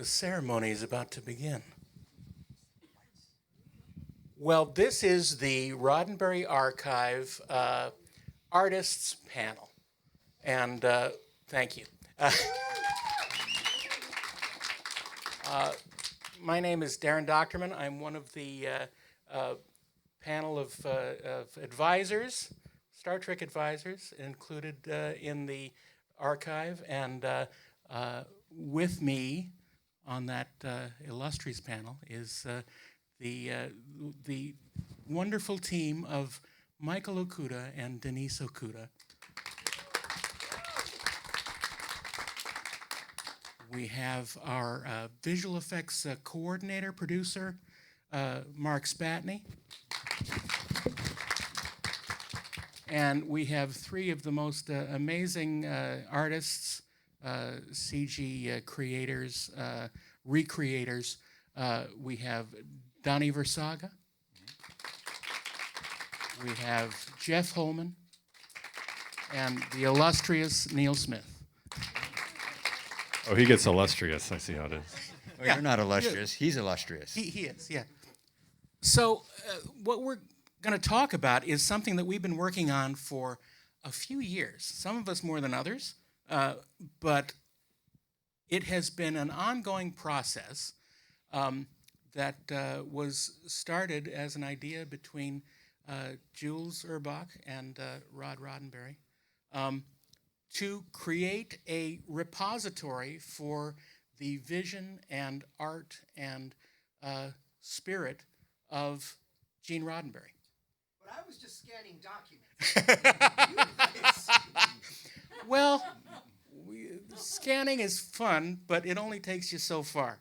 The ceremony is about to begin. Well, this is the Roddenberry Archive Artists Panel. And thank you. My name is Daren Dochterman. I'm one of the panel of advisors, Star Trek advisors, included in the archive. And with me on that illustrious panel is the wonderful team of Mike Okuda and Denise Okuda. We have our visual effects coordinator, producer, Mark Spatny. And we have three of the most amazing artists, CG creators, recreators. We have Donny Versiga. We have Geoff Holman and the illustrious Neil Smith. Oh, he gets illustrious. I see how it is. Well, yeah. You're not illustrious. He's illustrious. He is, yeah. So what we're going to talk about is something that we've been working on for a few years, some of us more than others, but it has been an ongoing process that was started as an idea between Jules Urbach and Rod Roddenberry to create a repository for the vision and art and spirit of Gene Roddenberry. But I was just scanning documents. Well, scanning is fun, but it only takes you so far.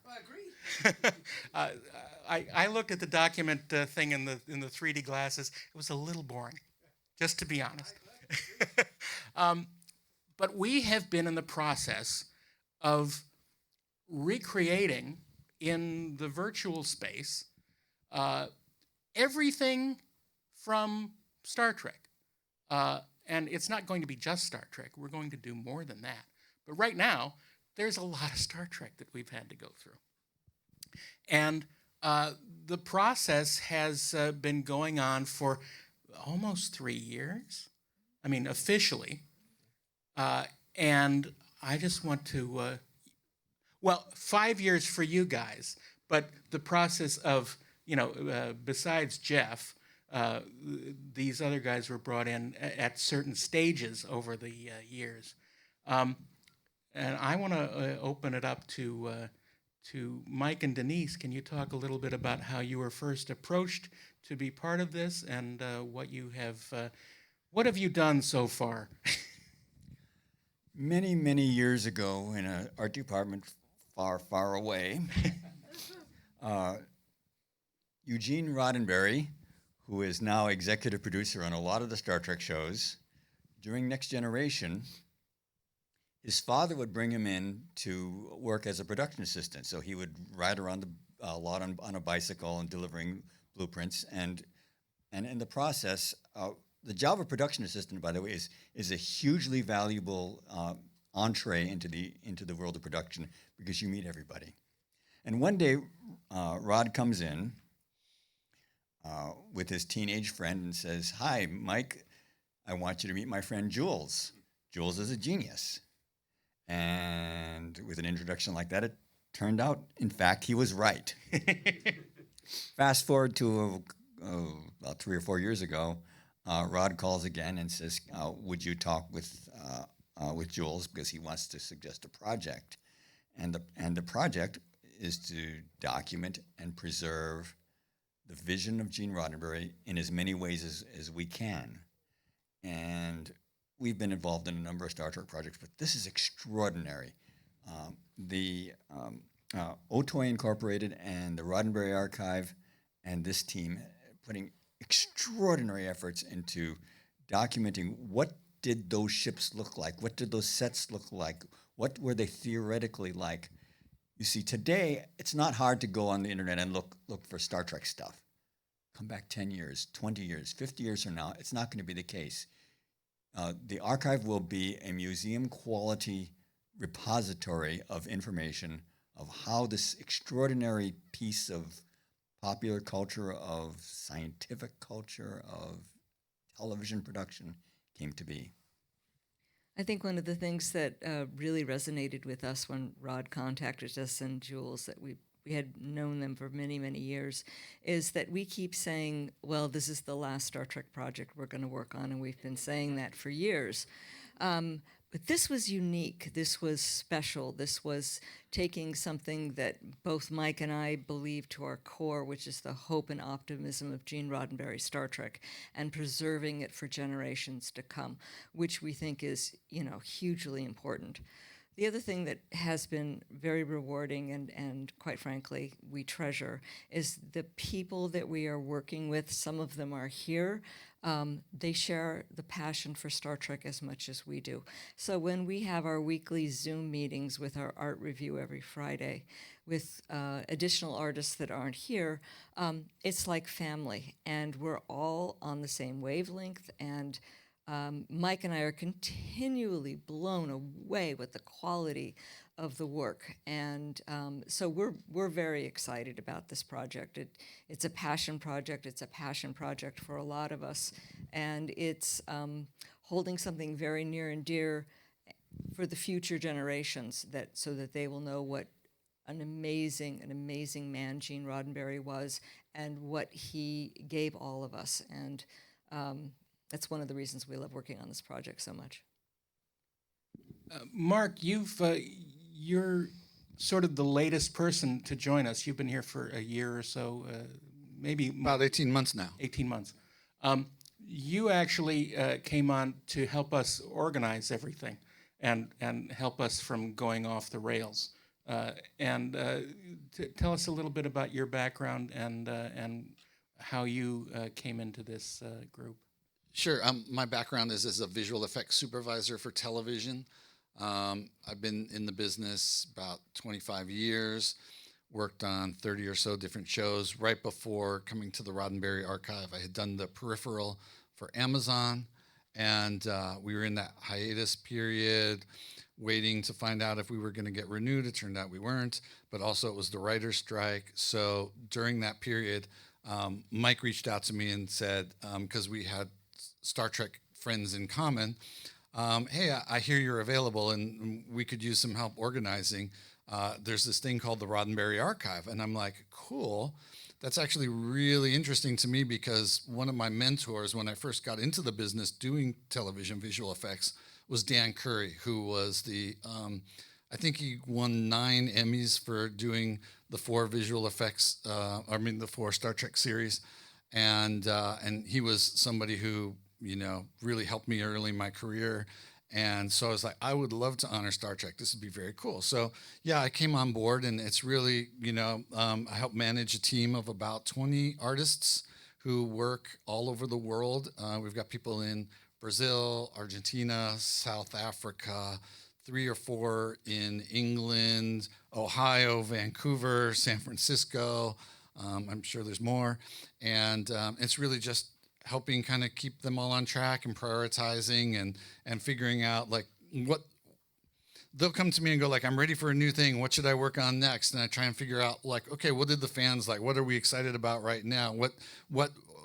I agree. I looked at the document thing in the 3D glasses. It was a little boring, just to be honest. But we have been in the process of recreating in the virtual space everything from Star Trek. And it's not going to be just Star Trek. We're going to do more than that. But right now, there's a lot of Star Trek that we've had to go through. And the process has been going on for almost 3 years. I mean, officially. And I just want to, 5 years for you guys. But the process of, besides Geoff, these other guys were brought in at certain stages over the years. And I want to open it up to Mike and Denise. Can you talk a little bit about how you were first approached to be part of this and what have you done so far? Many, many years ago in an art department far, far away, Eugene Roddenberry, who is now executive producer on a lot of the Star Trek shows, during Next Generation, his father would bring him in to work as a production assistant. So he would ride around the lot on a bicycle and delivering blueprints. And in the process, the job of production assistant, by the way, is a hugely valuable entree into the world of production because you meet everybody. And one day, Rod comes in with his teenage friend and says, "Hi, Mike, I want you to meet my friend Jules. Jules is a genius." And with an introduction like that, it turned out, in fact, he was right. Fast forward to about 3 or 4 years ago, Rod calls again and says, "Would you talk with Jules because he wants to suggest a project?" And the project is to document and preserve the vision of Gene Roddenberry in as many ways as we can. And we've been involved in a number of Star Trek projects, but this is extraordinary. The Otoy Incorporated and the Roddenberry Archive and this team putting extraordinary efforts into documenting what did those ships look like, what did those sets look like, what were they theoretically like. You see, today, it's not hard to go on the internet and look for Star Trek stuff. Come back 10 years, 20 years, 50 years from now, it's not going to be the case. The archive will be a museum-quality repository of information of how this extraordinary piece of popular culture, of scientific culture, of television production came to be. I think one of the things that really resonated with us when Rod contacted us and Jules, that we had known them for many, many years, is that we keep saying, well, this is the last Star Trek project we're going to work on, and we've been saying that for years. But this was unique. This was special. This was taking something that both Mike and I believe to our core, which is the hope and optimism of Gene Roddenberry's Star Trek, and preserving it for generations to come, which we think is, hugely important. The other thing that has been very rewarding and quite frankly, we treasure is the people that we are working with. Some of them are here. They share the passion for Star Trek as much as we do. So when we have our weekly Zoom meetings with our art review every Friday with additional artists that aren't here, it's like family, and we're all on the same wavelength, and Mike and I are continually blown away with the quality of the work, and so we're very excited about this project. It's a passion project. It's a passion project for a lot of us, and it's holding something very near and dear for the future generations, so that they will know what an amazing man Gene Roddenberry was, and what he gave all of us, and that's one of the reasons we love working on this project so much. Mark, you're sort of the latest person to join us. You've been here for a year or so, maybe About 18 months now. 18 months. You actually came on to help us organize everything and help us from going off the rails. Tell us a little bit about your background and how you came into this group. Sure. My background is as a visual effects supervisor for television. I've been in the business about 25 years, worked on 30 or so different shows. Right before coming to the Roddenberry Archive, I had done the peripheral for Amazon, and we were in that hiatus period, waiting to find out if we were going to get renewed. It turned out we weren't, but also it was the writer's strike. So during that period, Mike reached out to me and said, because we had Star Trek friends in common, hey, I hear you're available and we could use some help organizing. There's this thing called the Roddenberry Archive. And I'm like, cool. That's actually really interesting to me, because one of my mentors when I first got into the business doing television visual effects was Dan Curry, who was I think he won 9 Emmys for doing the 4 visual effects, the 4 Star Trek series. And he was somebody who, really helped me early in my career. And so I was like, I would love to honor Star Trek. This would be very cool. So yeah, I came on board, and it's really, I help manage a team of about 20 artists who work all over the world. We've got people in Brazil, Argentina, South Africa, 3 or 4 in England, Ohio, Vancouver, San Francisco. I'm sure there's more. And it's really just helping kind of keep them all on track and prioritizing and figuring out like what they'll come to me and go like, I'm ready for a new thing. What should I work on next? And I try and figure out like, okay, what did the fans like? What are we excited about right now? What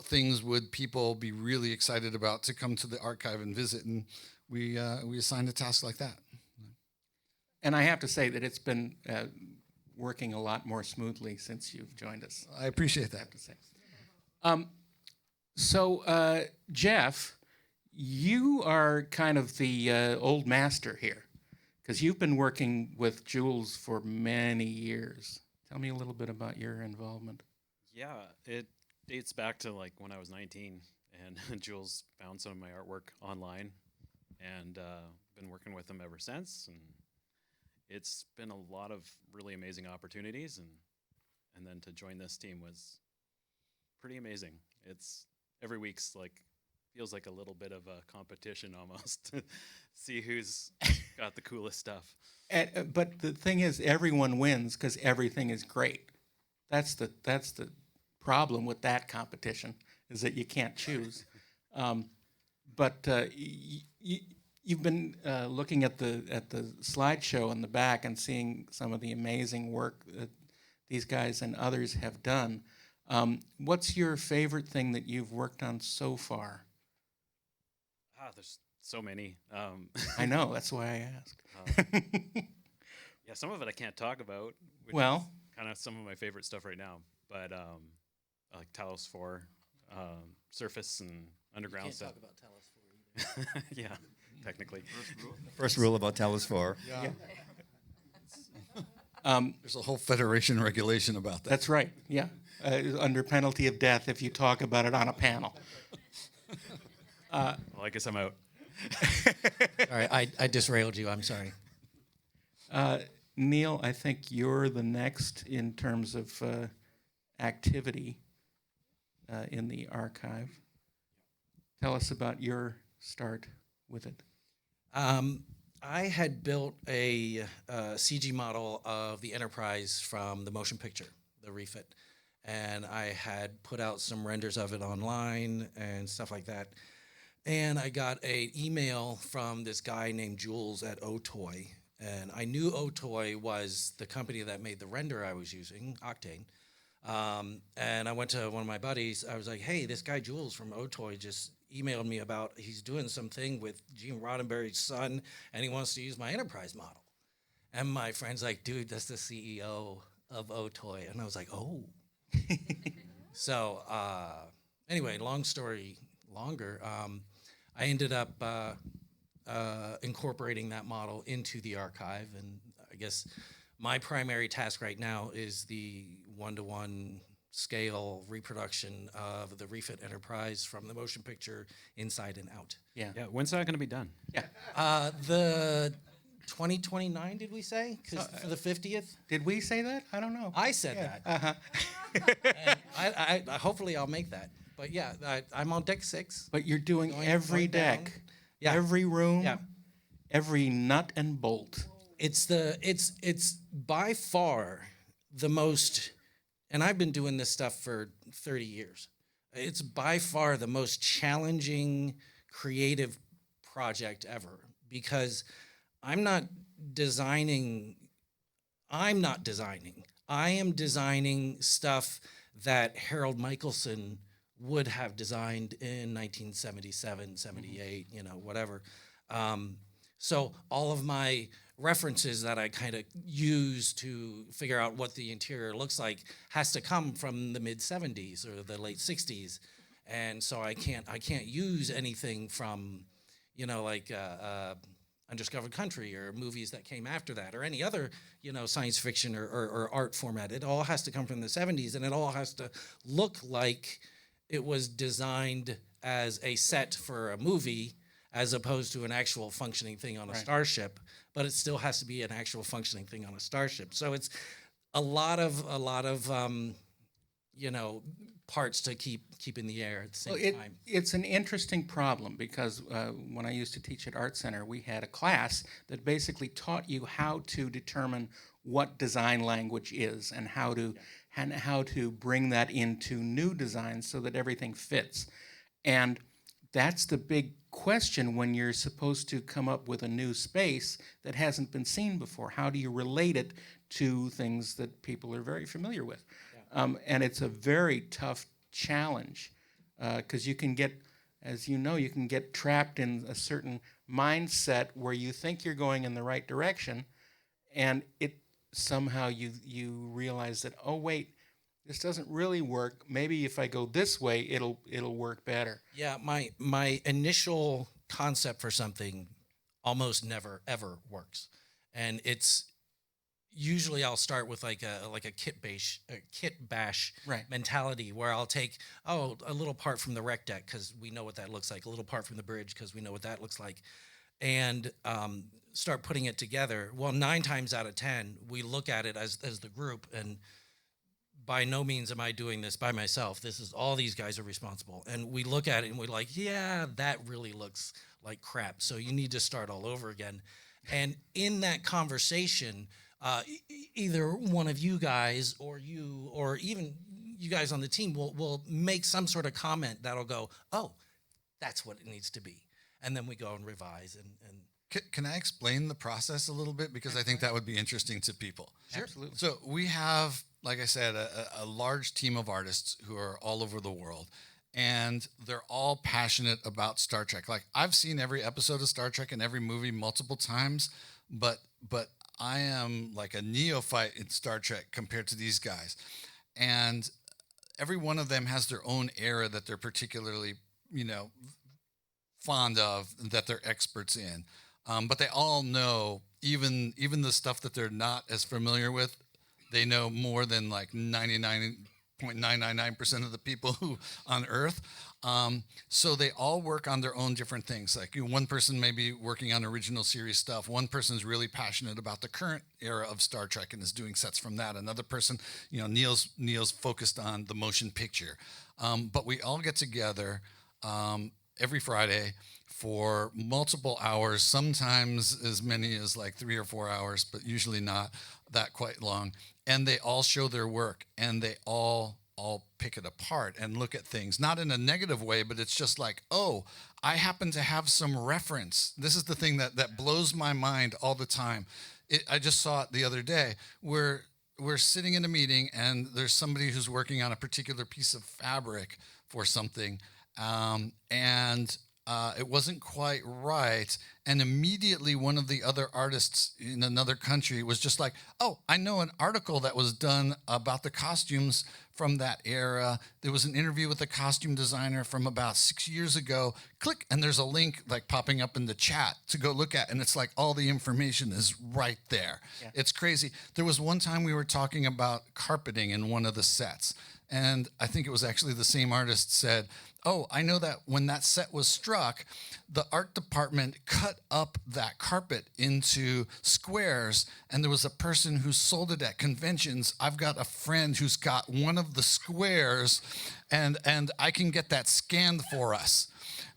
things would people be really excited about to come to the archive and visit? And we assigned a task like that. And I have to say that it's been working a lot more smoothly since you've joined us. I appreciate that. I have to say. So, Geoff, you are kind of the old master here, because you've been working with Jules for many years. Tell me a little bit about your involvement. Yeah, it dates back to like when I was 19, and Jules found some of my artwork online, and been working with him ever since. And it's been a lot of really amazing opportunities, and then to join this team was pretty amazing. It's every week's like feels like a little bit of a competition almost to see who's got the coolest stuff. But the thing is, everyone wins because everything is great. That's the problem with that competition, is that you can't choose. But you've been looking at the slideshow in the back and seeing some of the amazing work that these guys and others have done. What's your favorite thing that you've worked on so far? There's so many. I know, that's why I asked. Yeah, some of it I can't talk about. Which Well, is kind of some of my favorite stuff right now. But like Talos 4, surface and underground stuff. Can't talk about Talos 4 either. Yeah, technically. First rule about Talos 4. There's a whole federation regulation about that. that's right, yeah. Under penalty of death if you talk about it on a panel. Well, I guess I'm out. All right, I disrailed you. I'm sorry. Neil, I think you're the next in terms of activity in the archive. Tell us about your start with it. I had built a CG model of the Enterprise from the motion picture, the refit, and I had put out some renders of it online and stuff like that. And I got an email from this guy named Jules at Otoy, and I knew Otoy was the company that made the render I was using, Octane. And I went to one of my buddies. I was like, hey, this guy Jules from Otoy just emailed me about he's doing something with Gene Roddenberry's son, and he wants to use my Enterprise model. And my friend's like, dude, that's the CEO of Otoy. And I was like, oh. So anyway, long story longer, I ended up incorporating that model into the archive, and I guess my primary task right now is the one-to-one scale reproduction of the refit Enterprise from the motion picture inside and out. Yeah. Yeah, when's that going to be done? The 2029, did we say? 'Cause for the 50th? Did we say that? I don't know. I said that. Uh-huh. And I hopefully I'll make that. But yeah, I'm on deck 6. But you're doing Going- every going down. deck, Yeah. every room, Yeah. every nut and bolt. It's by far the most, and I've been doing this stuff for 30 years. It's by far the most challenging creative project ever, because I'm not designing. I am designing stuff that Harold Michelson would have designed in 1977, 78, whatever. So all of my references that I kind of use to figure out what the interior looks like has to come from the mid 70s or the late 60s. And so I can't use anything from, like Undiscovered Country or movies that came after that or any other, science fiction or art format. It all has to come from the 70s, and it all has to look like it was designed as a set for a movie as opposed to an actual functioning thing on a starship, but it still has to be an actual functioning thing on a starship. So it's a lot of parts to keep in the air at the same time. It's an interesting problem because when I used to teach at Art Center, we had a class that basically taught you how to determine what design language is and how to bring that into new designs so that everything fits. And that's the big question when you're supposed to come up with a new space that hasn't been seen before. How do you relate it to things that people are very familiar with? And it's a very tough challenge because you can get, as you know, you can get trapped in a certain mindset where you think you're going in the right direction, and it somehow you realize that, oh wait, this doesn't really work. Maybe if I go this way, it'll work better. Yeah, my initial concept for something almost never ever works, and it's usually I'll start with like a kit bash Right. mentality where I'll take a little part from the rec deck because we know what that looks like, a little part from the bridge because we know what that looks like, and start putting it together. Well, 9 times out of 10, we look at it as the group, and by no means am I doing this by myself. This is all these guys are responsible. And we look at it and we're like, yeah, that really looks like crap. So you need to start all over again. And in that conversation, either one of you guys or you or even you guys on the team will make some sort of comment that'll go, oh, that's what it needs to be. and then we go and revise and Can I explain the process a little bit? Because I think that would be interesting to people. Absolutely. So we have, like I said, a large team of artists who are all over the world, and they're all passionate about Star Trek. Like, I've seen every episode of Star Trek and every movie multiple times, but I am like a neophyte in Star Trek compared to these guys. And every one of them has their own era that they're particularly, fond of, that they're experts in. But they all know, even the stuff that they're not as familiar with, they know more than like 99.999% of the people who on Earth. So they all work on their own different things. Like, one person may be working on original series stuff. One person's really passionate about the current era of Star Trek and is doing sets from that. Another person, Neil's focused on the motion picture. But we all get together every Friday for multiple hours, sometimes as many as like 3 or 4 hours, but usually not that quite long. And they all show their work, and they all pick it apart and look at things, not in a negative way, but it's just like, oh, I happen to have some reference. This is the thing that blows my mind all the time. I just saw it the other day. We're sitting in a meeting, and there's somebody who's working on a particular piece of fabric for something, and it wasn't quite right. And immediately one of the other artists in another country was just like, oh, I know an article that was done about the costumes from that era. There was an interview with a costume designer from about 6 years ago. Click, and there's a link like popping up in the chat to go look at. And it's like all the information is right there. Yeah. It's crazy. There was one time we were talking about carpeting in one of the sets. And I think it was actually the same artist said, oh, I know that when that set was struck, the art department cut up that carpet into squares, and there was a person who sold it at conventions. I've got a friend who's got one of the squares, and I can get that scanned for us.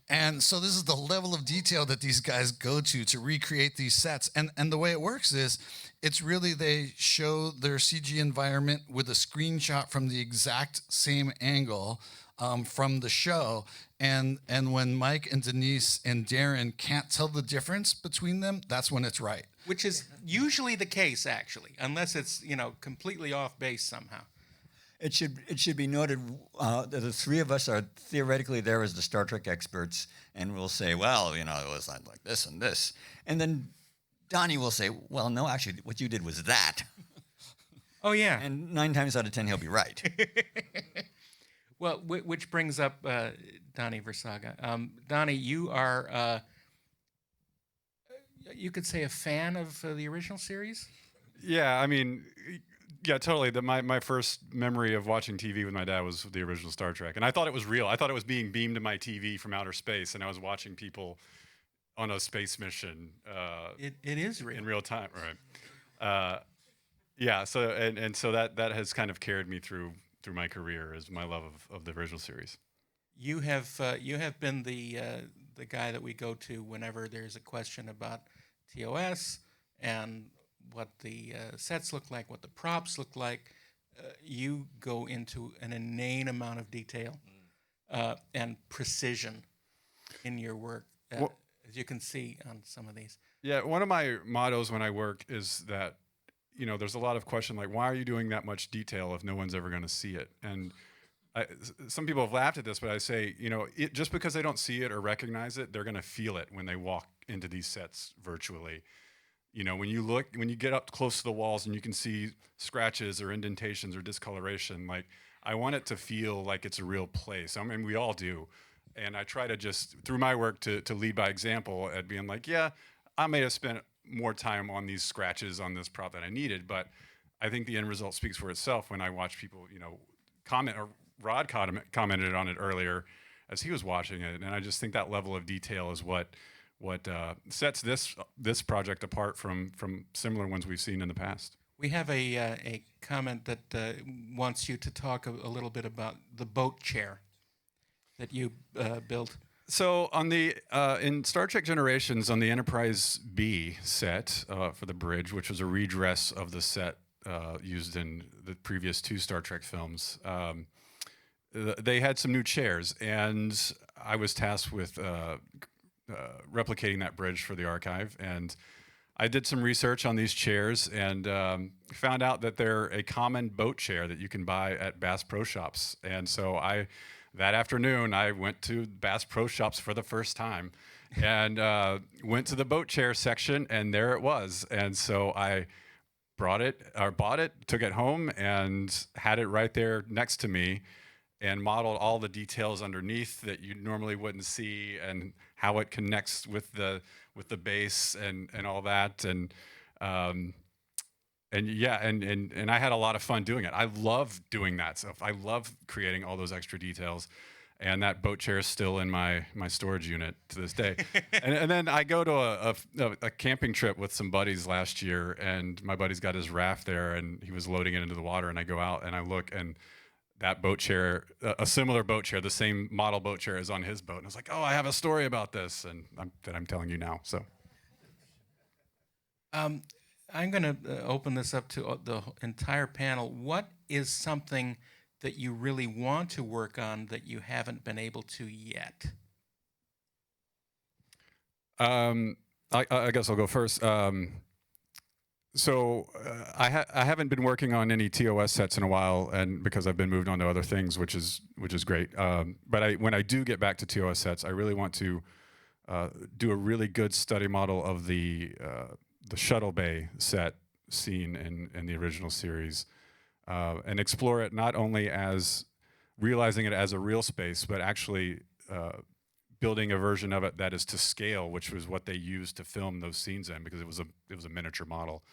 And so this is the level of detail that these guys go to recreate these sets. And the way it works is, it's really, they show their CG environment with a screenshot from the exact same angle from the show. And when Mike and Denise and Daren can't tell the difference between them, that's when it's right. Which is usually the case, actually, unless it's, completely off base somehow. It should be noted that the three of us are theoretically there as the Star Trek experts, and we'll say, well, it was like this and this. And then Donnie will say, well, no, actually, what you did was that. Oh, yeah. And 9 times out of 10, he'll be right. Well, which brings up Donny Versiga. Donnie, you are, you could say, a fan of the original series? Yeah, I mean, yeah, totally. My first memory of watching TV with my dad was the original Star Trek. And I thought it was real. I thought it was being beamed to my TV from outer space, and I was watching people on a space mission. It is real. In real time, right. Yeah, so and so that has kind of carried me through my career, is my love of the original series. You have been the guy that we go to whenever there's a question about TOS and what the sets look like, what the props look like. You go into an inane amount of detail and precision in your work, as you can see on some of these. Yeah, one of my mottos when I work is that, there's a lot of question like, why are you doing that much detail if no one's ever going to see it? And some people have laughed at this, but I say, just because they don't see it or recognize it, they're going to feel it when they walk into these sets virtually. When you get up close to the walls and you can see scratches or indentations or discoloration, like, I want it to feel like it's a real place. I mean, we all do. And I try to just, through my work, to lead by example at being like, yeah, I may have spent more time on these scratches on this prop than I needed, but I think the end result speaks for itself when I watch people, comment, or Rod commented on it earlier as he was watching it. And I just think that level of detail is what sets this project apart from similar ones we've seen in the past. We have a comment that wants you to talk a little bit about the boat chair that you built. So on the in Star Trek Generations, on the Enterprise B set for the bridge, which was a redress of the set used in the previous 2 Star Trek films, they had some new chairs, and I was tasked with replicating that bridge for the archive. And I did some research on these chairs and found out that they're a common boat chair that you can buy at Bass Pro Shops. And so that afternoon, I went to Bass Pro Shops for the first time and went to the boat chair section, and there it was. And so I bought it, took it home, and had it right there next to me, and modeled all the details underneath that you normally wouldn't see, and how it connects with the base and all that, and yeah, and I had a lot of fun doing it. I love doing that stuff. I love creating all those extra details. And that boat chair is still in my storage unit to this day. and then I go to a camping trip with some buddies last year, and my buddy's got his raft there, and he was loading it into the water, and I go out and I look, and that boat chair, a similar boat chair, the same model boat chair, is on his boat. And I was like, oh, I have a story about this, and I'm telling you now. So, I'm going to open this up to the entire panel. What is something that you really want to work on that you haven't been able to yet? I guess I'll go first. So I haven't been working on any TOS sets in a while, and because I've been moved on to other things, which is great. But when I do get back to TOS sets, I really want to do a really good study model of the Shuttle Bay set scene in the original series. And explore it not only as realizing it as a real space, but actually building a version of it that is to scale, which was what they used to film those scenes in, because it was a miniature model.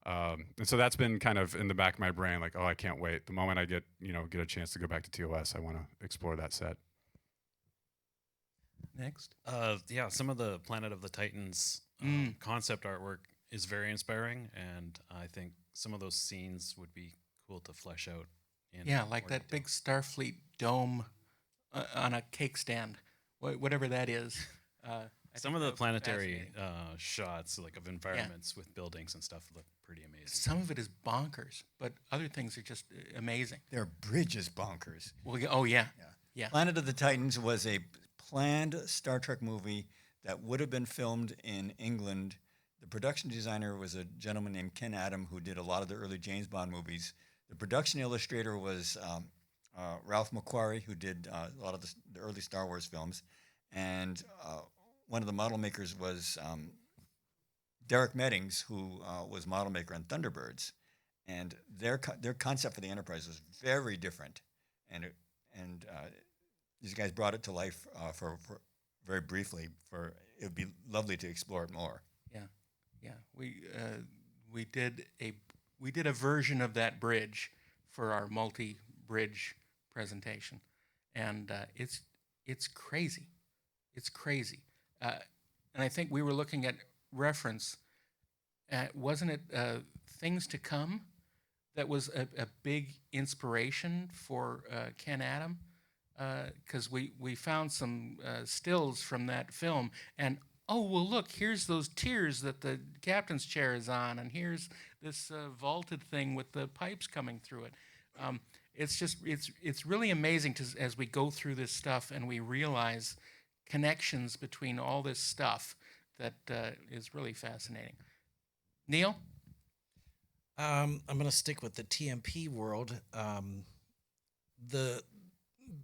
And so that's been kind of in the back of my brain, like, oh, I can't wait. The moment I get a chance to go back to TOS, I want to explore that set. Next. Yeah, some of the Planet of the Titans concept artwork is very inspiring, and I think some of those scenes would be cool to flesh out. Yeah, like that big Starfleet dome on a cake stand, whatever that is. Some of the planetary shots, like of environments with buildings and stuff, look pretty amazing. Some of it is bonkers, but other things are just amazing. Their bridge is bonkers. Well, oh yeah, yeah. Planet of the Titans was a planned Star Trek movie that would have been filmed in England. The production designer was a gentleman named Ken Adam, who did a lot of the early James Bond movies. The production illustrator was Ralph McQuarrie, who did a lot of the early Star Wars films. And one of the model makers was Derek Meddings, who was model maker on Thunderbirds. And their concept for the Enterprise was very different. And these guys brought it to life for very briefly. It would be lovely to explore it more. Yeah, we did a version of that bridge for our multi-bridge presentation, and it's crazy. It's crazy. And I think we were looking at reference. Wasn't it Things to Come? That was a big inspiration for Ken Adam, because we found some stills from that film, and oh, well, look, here's those tiers that the captain's chair is on, and here's this vaulted thing with the pipes coming through it. It's really amazing as we go through this stuff and we realize connections between all this stuff that is really fascinating. Neil? I'm going to stick with the TMP world.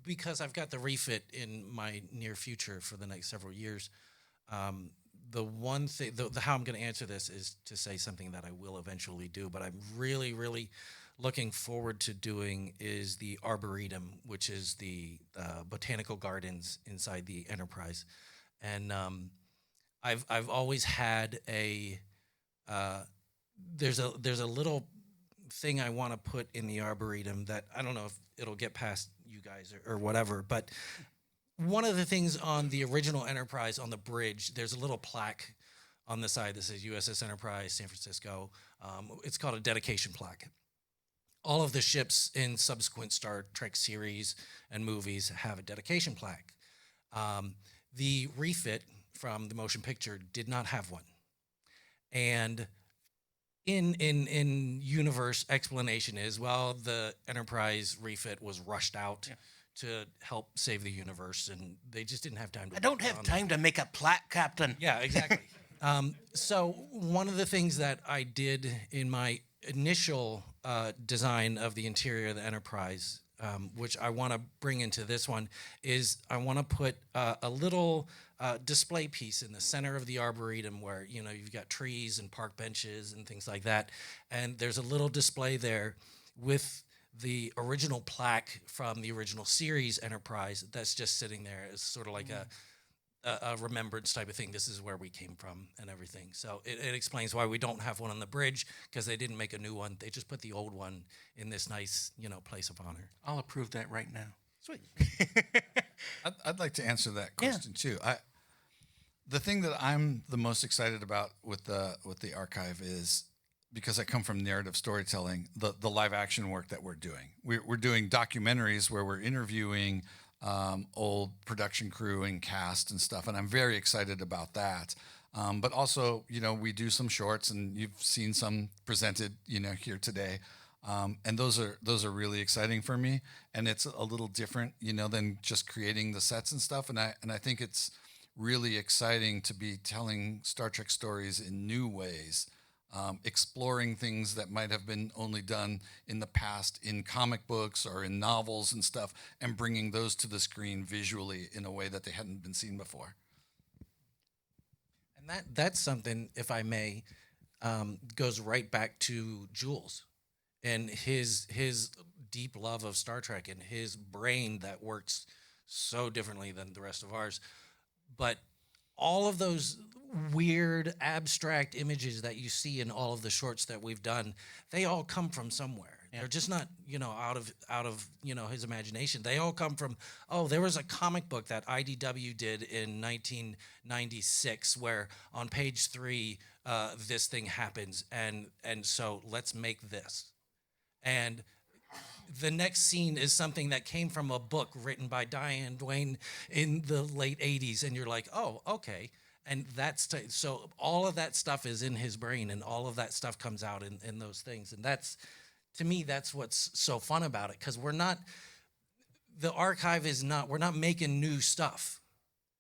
Because I've got the refit in my near future for the next several years, the one thing, how I'm going to answer this is to say something that I will eventually do, but I'm really, really looking forward to doing is the Arboretum, which is the botanical gardens inside the Enterprise. And I've always had there's a little thing I want to put in the Arboretum that I don't know if it'll get past you guys or whatever, but one of the things on the original Enterprise on the bridge, there's a little plaque on the side that says USS Enterprise, San Francisco. It's called a dedication plaque. All of the ships in subsequent Star Trek series and movies have a dedication plaque. The refit from the motion picture did not have one. And in universe explanation is, well, the Enterprise refit was rushed out to help save the universe, and they just didn't have time to. I don't work have on time to make a plaque, Captain. Yeah, exactly. So one of the things that I did in my initial design of the interior of the Enterprise, which I want to bring into this one, is I want to put a little display piece in the center of the Arboretum where, you know, you've got trees and park benches and things like that. And there's a little display there with the original plaque from the original series Enterprise that's just sitting there as sort of like a remembrance type of thing. This is where we came from and everything. So it explains why we don't have one on the bridge, because they didn't make a new one. They just put the old one in this nice, you know, place of honor. I'll approve that right now. Sweet. I'd like to answer that question too. The thing that I'm the most excited about with the archive is, because I come from narrative storytelling, the live action work that we're doing. We're doing documentaries where we're interviewing old production crew and cast and stuff, and I'm very excited about that. But also, you know, we do some shorts, and you've seen some presented, you know, here today. And those are really exciting for me, and it's a little different, you know, than just creating the sets and stuff. And I think it's really exciting to be telling Star Trek stories in new ways, exploring things that might have been only done in the past in comic books or in novels and stuff, and bringing those to the screen visually in a way that they hadn't been seen before. And that's something, if I may, goes right back to Jules and his deep love of Star Trek and his brain that works so differently than the rest of ours. But all of those weird abstract images that you see in all of the shorts that we've done, they all come from somewhere. Yeah. They're just not, you know, out of you know, his imagination. They all come from, oh, there was a comic book that IDW did in 1996 where on page 3 this thing happens, and so let's make this. And the next scene is something that came from a book written by Diane Duane in the late 80s, and you're like, oh, okay. And so all of that stuff is in his brain, and all of that stuff comes out in those things. And that's, to me, that's what's so fun about it, because we're not making new stuff.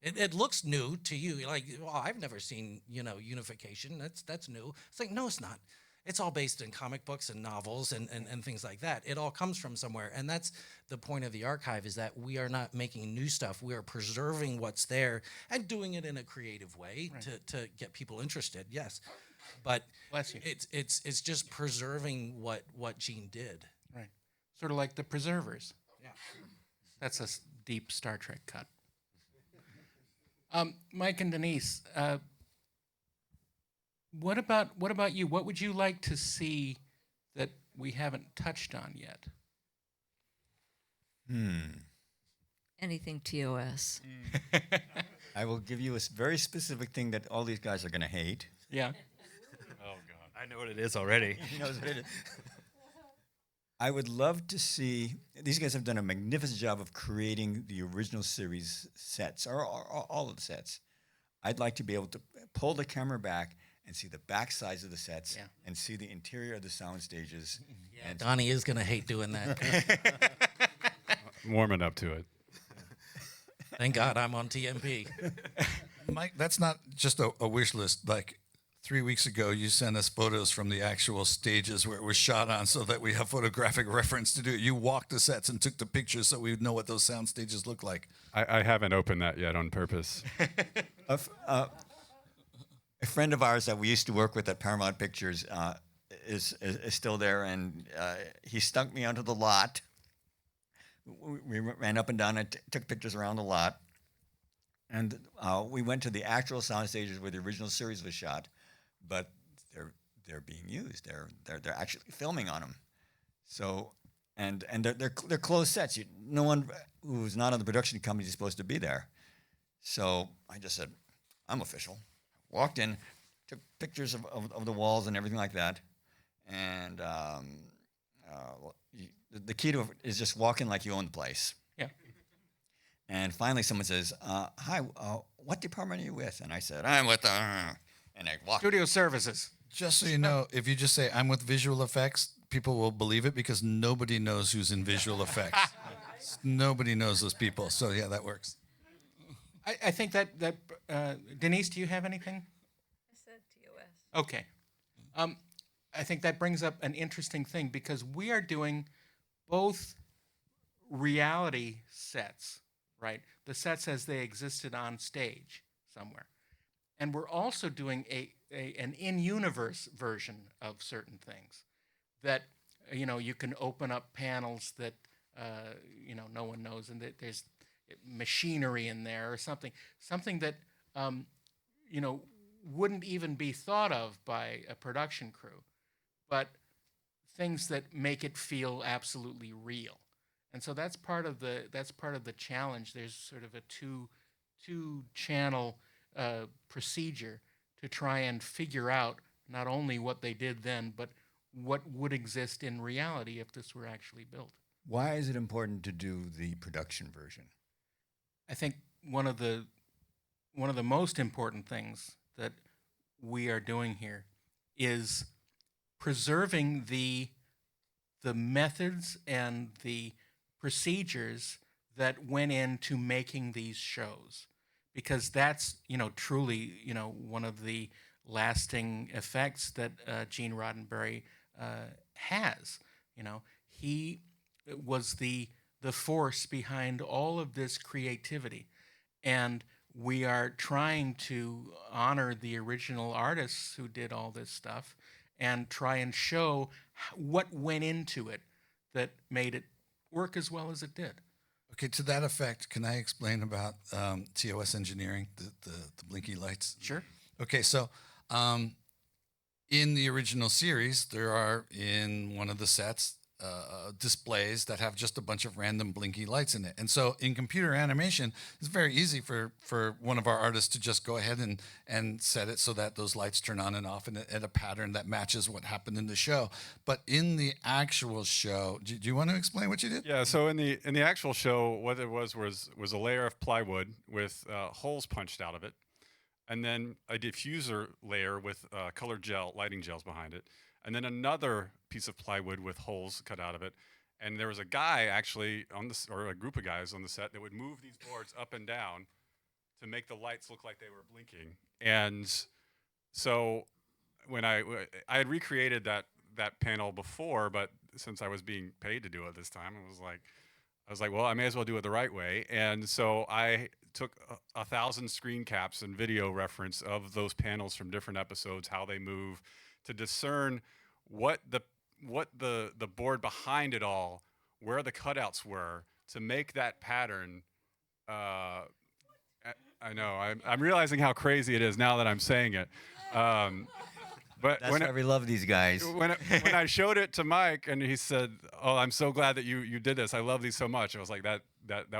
It looks new to you. You're like, well, I've never seen, you know, unification. That's new. It's like, no, it's not. It's all based in comic books and novels and things like that. It all comes from somewhere. And that's the point of the archive, is that we are not making new stuff. We are preserving what's there and doing it in a creative way, right, to get people interested, yes. But Bless you. It's just preserving what Gene did. Right. Sort of like the Preservers. Yeah. That's a deep Star Trek cut. Mike and Denise, what about you? What would you like to see that we haven't touched on yet? Anything TOS. I will give you a very specific thing that all these guys are going to hate. Yeah. Oh, God. I know what it is already. He knows what it is. I would love to see, these guys have done a magnificent job of creating the original series sets, or all of the sets. I'd like to be able to pull the camera back and see the back sides of the sets, yeah, and see the interior of the sound stages. Yeah, and Donnie is going to hate doing that. I'm warming up to it. Thank God I'm on TMP. Mike, that's not just a wish list. Like 3 weeks ago, you sent us photos from the actual stages where it was shot on, so that we have photographic reference to do it. You walked the sets and took the pictures so we would know what those sound stages look like. I haven't opened that yet on purpose. A friend of ours that we used to work with at Paramount Pictures is still there, and he stunk me onto the lot. We ran up and down and took pictures around the lot, and we went to the actual sound stages where the original series was shot, but they're being used. They're actually filming on them. So, and they're closed sets. No one who's not on the production company is supposed to be there. So I just said, I'm official. Walked in, took pictures of the walls and everything like that, and the key to it is just walk in like you own the place. Yeah. And finally someone says, hi, what department are you with? And I said, I'm with the... And I walked. Studio Services. Just so you know, if you just say, I'm with visual effects, people will believe it, because nobody knows who's in visual effects. Nobody knows those people, so yeah, that works. I think that Denise, do you have anything? I said TOS. Okay. I think that brings up an interesting thing because we are doing both reality sets, right? The sets as they existed on stage somewhere. And we're also doing an in-universe version of certain things that, you can open up panels that, no one knows, and that there's machinery in there or something that, wouldn't even be thought of by a production crew, but things that make it feel absolutely real. And so that's part of the challenge. There's sort of a two channel procedure to try and figure out not only what they did then, but what would exist in reality if this were actually built. Why is it important to do the production version? I think one of the most important things that we are doing here is preserving the methods and the procedures that went into making these shows, because that's truly one of the lasting effects that Gene Roddenberry has. He was the force behind all of this creativity, and we are trying to honor the original artists who did all this stuff and try and show what went into it that made it work as well as it did. Okay, to that effect, can I explain about TOS engineering, the blinky lights? Sure. Okay, so in the original series, there are in one of the sets displays that have just a bunch of random blinky lights in it. And so in computer animation, it's very easy for one of our artists to just go ahead and set it so that those lights turn on and off in a pattern that matches what happened in the show. But in the actual show, do you want to explain what you did? Yeah, so in the actual show, what it was a layer of plywood with holes punched out of it, and then a diffuser layer with colored lighting gels behind it, and then another piece of plywood with holes cut out of it. And there was a guy actually or a group of guys on the set that would move these boards up and down to make the lights look like they were blinking. And so when I had recreated that panel before, but since I was being paid to do it this time, I was like, well, I may as well do it the right way. And so I took 1,000 screen caps and video reference of those panels from different episodes, how they move, to discern what the board behind it all, where the cutouts were, to make that pattern. I know I'm realizing how crazy it is now that I'm saying it. But That's why we love these guys. When I showed it to Mike and he said, "Oh, I'm so glad that you did this. I love these so much." I was like, that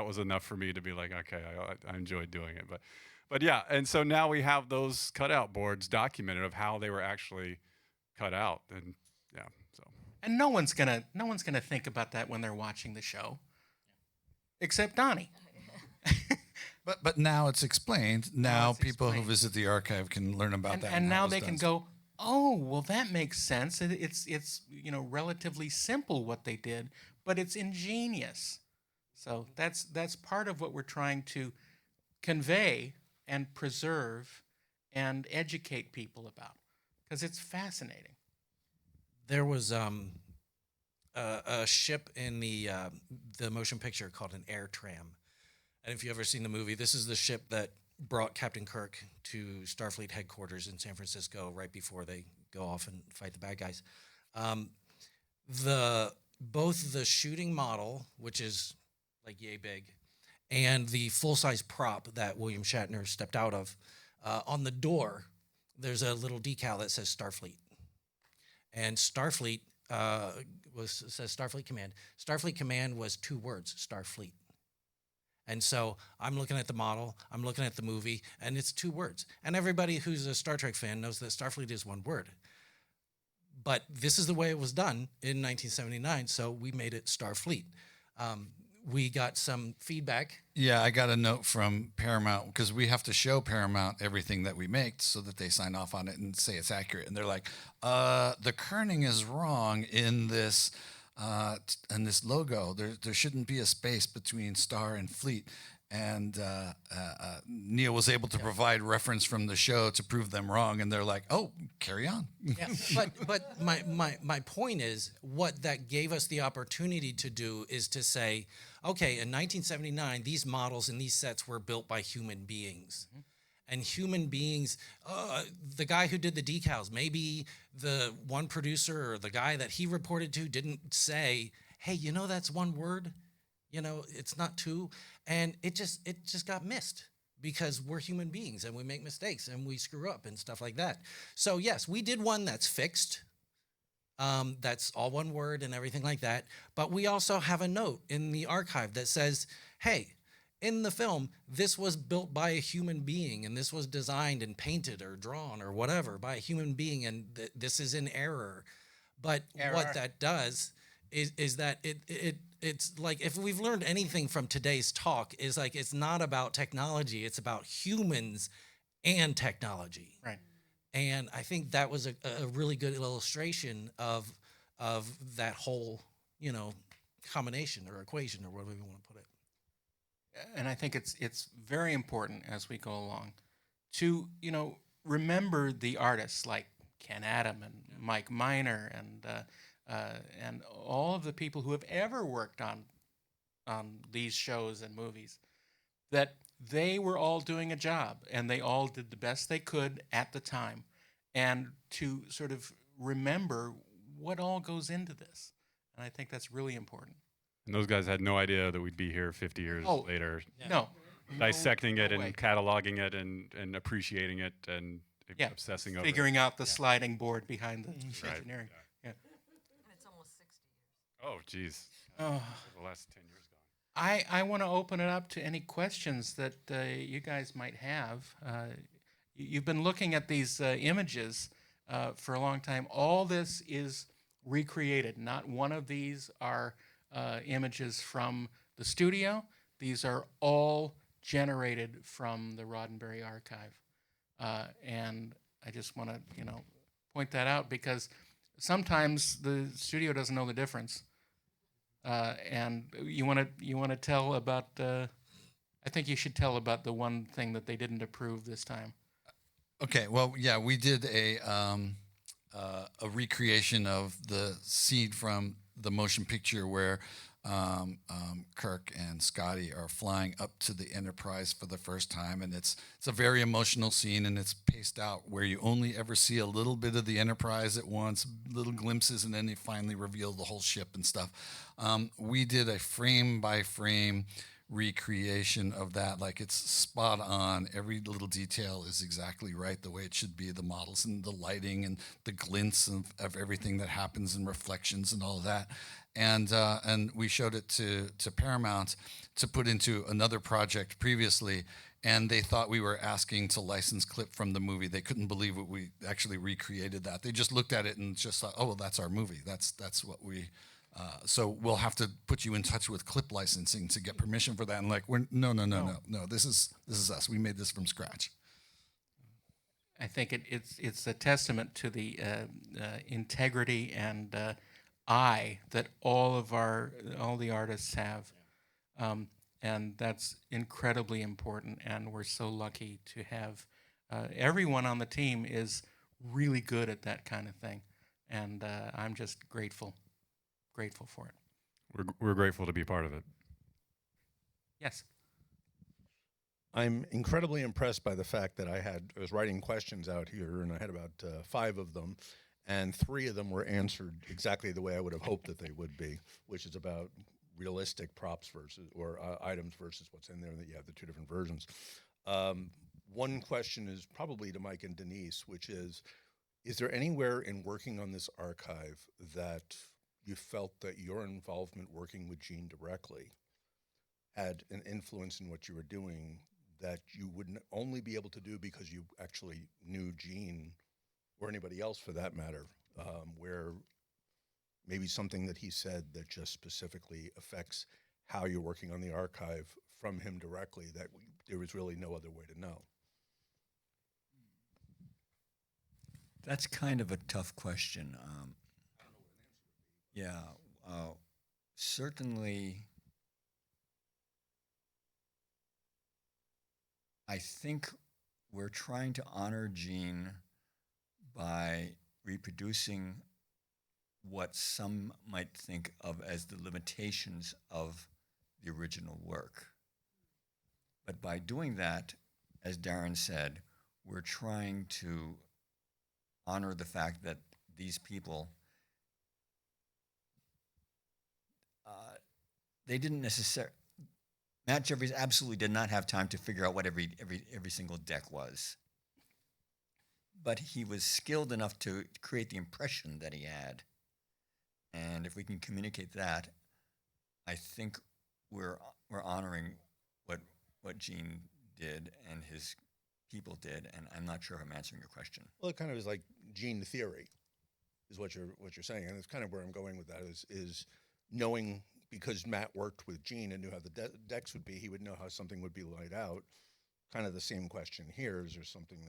was enough for me to be like, okay, I enjoyed doing it. But yeah, and so now we have those cutout boards documented of how they were actually cut out, and yeah, so. And no one's gonna think about that when they're watching the show, except Donnie. But now it's explained. Now it's people who explained. visit the archive can learn about that. And how now it was they done. can go, oh, well, that makes sense. It's relatively simple what they did, but it's ingenious. So that's part of what we're trying to convey and preserve and educate people about, because it's fascinating. There was a ship in the motion picture called an air tram. And if you've ever seen the movie, this is the ship that brought Captain Kirk to Starfleet headquarters in San Francisco right before they go off and fight the bad guys. Both the shooting model, which is like yay big, and the full-size prop that William Shatner stepped out of, on the door, there's a little decal that says Starfleet. And Starfleet says Starfleet Command. Starfleet Command was 2 words, Starfleet. And so I'm looking at the model, I'm looking at the movie, and it's 2 words. And everybody who's a Star Trek fan knows that Starfleet is 1 word. But this is the way it was done in 1979, so we made it Starfleet. We got some feedback. Yeah, I got a note from Paramount because we have to show Paramount everything that we make so that they sign off on it and say it's accurate. And they're like, the kerning is wrong in this and this logo, there shouldn't be a space between star and fleet. And Neil was able to provide reference from the show to prove them wrong, and they're like, "Oh, carry on." Yeah, but my point is, what that gave us the opportunity to do is to say, okay, in 1979, these models and these sets were built by human beings. And human beings, the guy who did the decals, maybe the one producer or the guy that he reported to didn't say, hey, you know, that's one word, you know, it's not two. And it just got missed because we're human beings and we make mistakes and we screw up and stuff like that. So yes, we did one that's fixed. That's all one word and everything like that. But we also have a note in the archive that says, hey, in the film, this was built by a human being, and this was designed and painted or drawn or whatever by a human being, and this is in error. But what that does is that it's like, if we've learned anything from today's talk, is like, it's not about technology, it's about humans and technology. Right. And I think that was a really good illustration of that whole, you know, combination or equation or whatever you want to put it. And I think it's very important as we go along to, you know, remember the artists like Ken Adam and Mike Miner and all of the people who have ever worked on these shows and movies, that they were all doing a job and they all did the best they could at the time, and to sort of remember what all goes into this. And I think that's really important. And those guys had no idea that we'd be here 50 years later, No. dissecting it no and way. cataloging it and appreciating it and obsessing over Figuring out the sliding board behind the engineering. Yeah. Oh, geez. Oh. The last 10 years gone. I want to open it up to any questions that you guys might have. You've been looking at these images for a long time. All this is recreated. Not one of these are images from the studio. These are all generated from the Roddenberry Archive. And I just want to, you know, point that out, because sometimes the studio doesn't know the difference. And you want to tell about, I think you should tell about the one thing that they didn't approve this time. Okay, well, yeah, we did a recreation of the scene from the motion picture where Kirk and Scotty are flying up to the Enterprise for the first time, and it's a very emotional scene, and it's paced out where you only ever see a little bit of the Enterprise at once, little glimpses, and then they finally reveal the whole ship and stuff. We did a frame by frame recreation of that. Like, it's spot on. Every little detail is exactly right the way it should be. The models and the lighting and the glints of everything that happens and reflections and all of that. And we showed it to Paramount to put into another project previously, and they thought we were asking to license clip from the movie. They couldn't believe what we actually recreated that. They just looked at it and just thought, oh, well, that's our movie. That's what we. So we'll have to put you in touch with clip licensing to get permission for that. And like, no. This is us. We made this from scratch. I think it's a testament to the integrity and eye that all the artists have, and that's incredibly important. And we're so lucky to have everyone on the team is really good at that kind of thing, and I'm just grateful for it. We're grateful to be part of it. Yes. I'm incredibly impressed by the fact that I was writing questions out here, and I had about 5 of them, and 3 of them were answered exactly the way I would have hoped that they would be, which is about realistic props versus or items versus what's in there, and that you have the 2 different versions. One question is probably to Mike and Denise, which is there anywhere in working on this archive that you felt that your involvement working with Gene directly had an influence in what you were doing that you wouldn't only be able to do because you actually knew Gene or anybody else for that matter, where maybe something that he said that just specifically affects how you're working on the archive from him directly that there was really no other way to know? That's kind of a tough question. Yeah, certainly, I think we're trying to honor Gene by reproducing what some might think of as the limitations of the original work. But by doing that, as Daren said, we're trying to honor the fact that these people, they didn't necessarily, Matt Jeffries absolutely did not have time to figure out what every single deck was. But he was skilled enough to create the impression that he had. And if we can communicate that, I think we're honoring what Gene did and his people did. And I'm not sure if I'm answering your question. Well, it kind of is like gene theory, is what you're saying, and it's kind of where I'm going with that. Is knowing, because Matt worked with Gene and knew how the decks would be, he would know how something would be laid out. Kind of the same question here: is there something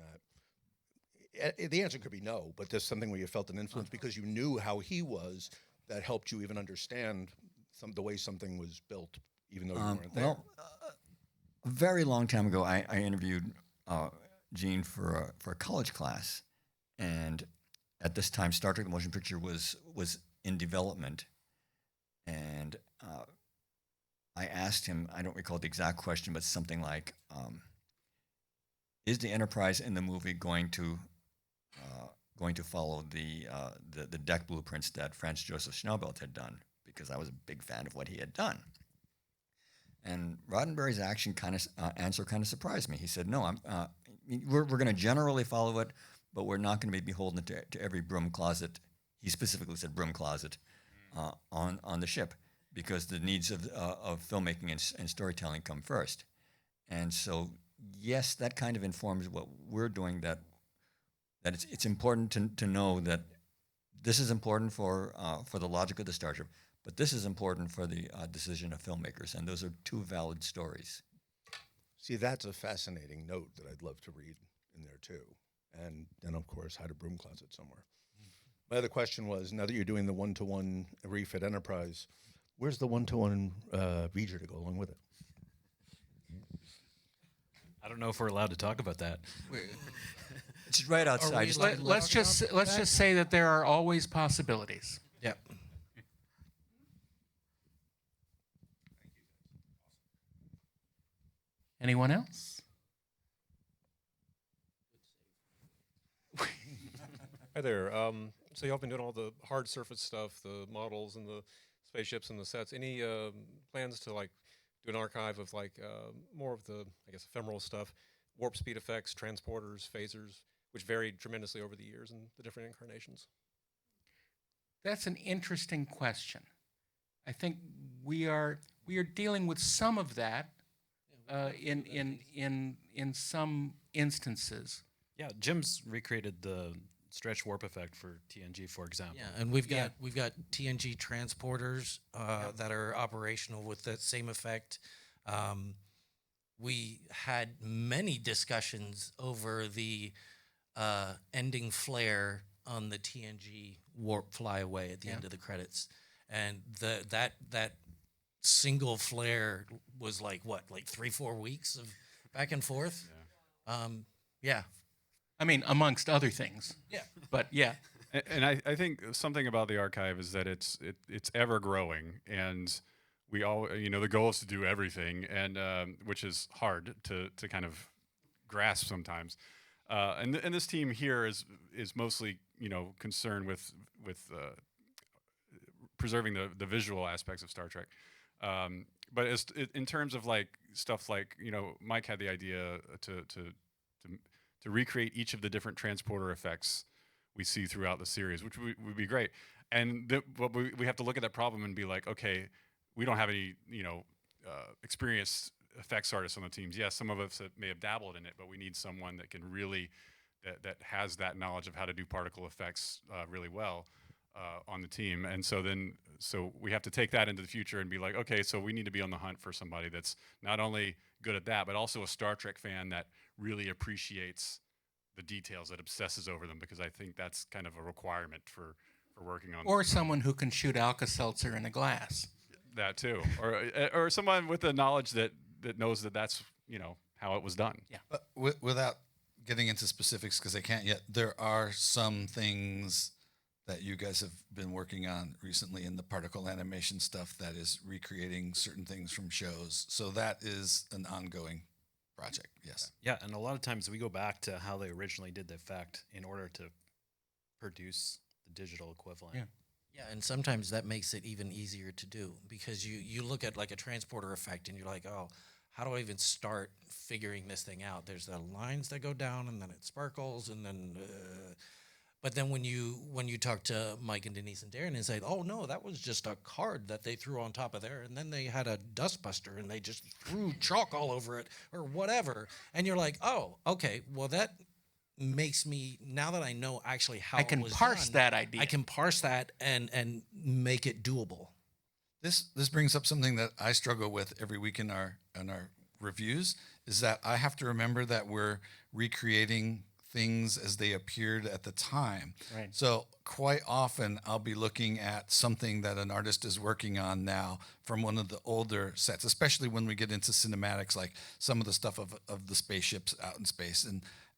that the answer could be no, but there's something where you felt an influence because you knew how he was that helped you even understand the way something was built, even though you weren't there. Well, a very long time ago, I interviewed Gene for a college class, and at this time, Star Trek: The Motion Picture was in development, and I asked him, I don't recall the exact question, but something like, "Is the Enterprise in the movie going to follow the deck blueprints that Franz Joseph Schnabelt had done?" Because I was a big fan of what he had done. And Roddenberry's answer kind of surprised me. He said, "No, we're going to generally follow it, but we're not going to be beholden to every broom closet." He specifically said broom closet on the ship, because the needs of filmmaking and storytelling come first. And so, yes, that kind of informs what we're doing. That it's important to know that this is important for the logic of the starship, but this is important for the decision of filmmakers, and those are two valid stories. See, that's a fascinating note that I'd love to read in there too. And then, of course, hide a broom closet somewhere. My other question was, now that you're doing the one-to-one refit Enterprise, where's the one-to-one Reader to go along with it? I don't know if we're allowed to talk about that. It's right outside. Let's just say that there are always possibilities. Yep. Anyone else? Hi there. So y'all been doing all the hard surface stuff, the models and the spaceships and the sets. Any plans to like do an archive of like more of the, I guess, ephemeral stuff, warp speed effects, transporters, phasers, which varied tremendously over the years and the different incarnations? That's an interesting question. I think we are dealing with some of that in some instances. Yeah, Jim's recreated the stretch warp effect for TNG, for example. Yeah, and we've got TNG transporters that are operational with that same effect. We had many discussions over the ending flare on the TNG warp flyaway at the end of the credits, and that single flare was like 3-4 weeks of back and forth. Yeah. I mean, amongst other things. Yeah. But yeah. And I think something about the archive is that it's ever growing, and we all, the goal is to do everything, and which is hard to kind of grasp sometimes. And this team here is mostly concerned with preserving the visual aspects of Star Trek. But in terms of like stuff like Mike had the idea to recreate each of the different transporter effects we see throughout the series, which would be great. And we have to look at that problem and be like, okay, we don't have any experienced effects artists on the teams. Yes, some of us may have dabbled in it, but we need someone that can really that has that knowledge of how to do particle effects really well on the team. And so we have to take that into the future and be like, okay, so we need to be on the hunt for somebody that's not only good at that, but also a Star Trek fan that really appreciates the details, that obsesses over them, because I think that's kind of a requirement for are working on Or someone who can shoot Alka-Seltzer in a glass. that too, or someone with the knowledge that knows that that's how it was done. Yeah. But without getting into specifics, because I can't yet, there are some things that you guys have been working on recently in the particle animation stuff that is recreating certain things from shows. So that is an ongoing project, yes. Yeah, and a lot of times we go back to how they originally did the effect in order to produce the digital equivalent. Yeah. Yeah, and sometimes that makes it even easier to do because you look at like a transporter effect and you're like, oh, how do I even start figuring this thing out? There's the lines that go down and then it sparkles and then, but then when you talk to Mike and Denise and Darren and say, oh no, that was just a card that they threw on top of there and then they had a dust buster and they just threw chalk all over it or whatever. And you're like, oh, okay, well that makes me, now that I know actually how I can it was parse done, that idea. I can parse that and make it doable. This brings up something that I struggle with every week in our reviews, is that I have to remember that we're recreating things as they appeared at the time. Right. So quite often I'll be looking at something that an artist is working on now from one of the older sets, especially when we get into cinematics, like some of the stuff of the spaceships out in space.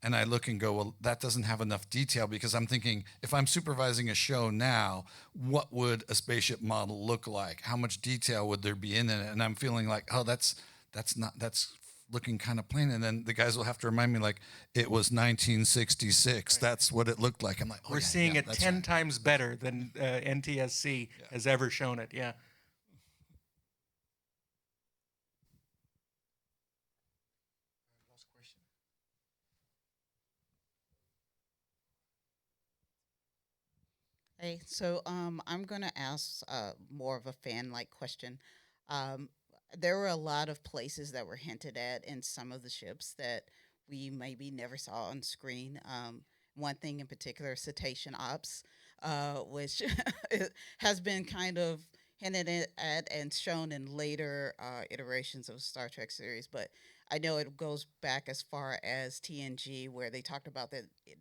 And I look and go, well, that doesn't have enough detail, because I'm thinking, if I'm supervising a show now, what would a spaceship model look like? How much detail would there be in it? And I'm feeling like, oh, that's looking kind of plain. And then the guys will have to remind me, like, it was 1966. Right. That's what it looked like. I'm like, oh, we're seeing it 10 right. times better than NTSC has ever shown it. Yeah. Hey, so I'm going to ask more of a fan-like question. There were a lot of places that were hinted at in some of the ships that we maybe never saw on screen. One thing in particular, cetacean ops, which has been kind of hinted at and shown in later iterations of Star Trek series. But I know it goes back as far as TNG, where they talked about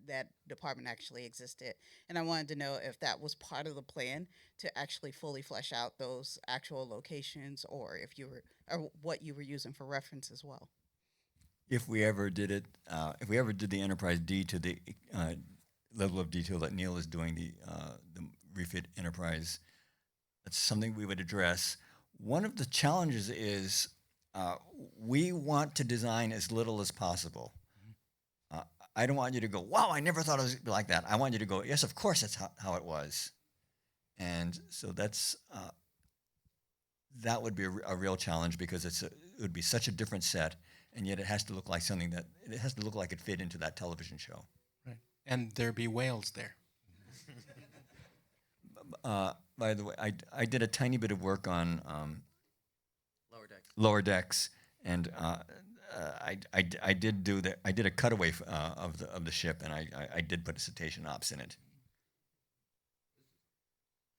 that department actually existed. And I wanted to know if that was part of the plan to actually fully flesh out those actual locations, or if you were, or what you were using for reference as well. If we ever did it, if we ever did the Enterprise D to the level of detail that Neil is doing, the refit Enterprise, that's something we would address. One of the challenges is we want to design as little as possible. I don't want you to go, wow, I never thought it was like that. I want you to go, yes, of course that's how it was. And so that's that would be a real challenge, because it would be such a different set, and yet it has to look like something that, it has to look like it fit into that television show. Right. And there be whales there. By the way, I did a tiny bit of work on Lower Decks, and I did do that. I did a cutaway of the ship, and I did put a cetacean ops in it.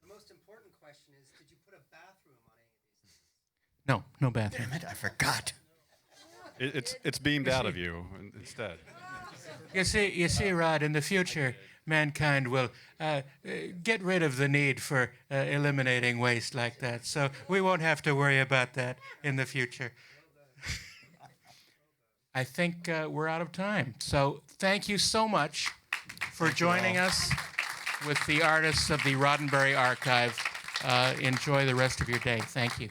The most important question is, did you put a bathroom on any of these things? No bathroom. Damn it, I forgot. It's beamed out of you instead. You see, Rod, in the future, mankind will get rid of the need for eliminating waste like that. So we won't have to worry about that in the future. I think we're out of time. So thank you so much for joining us with the artists of the Roddenberry Archive. Enjoy the rest of your day. Thank you.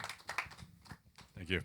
Thank you.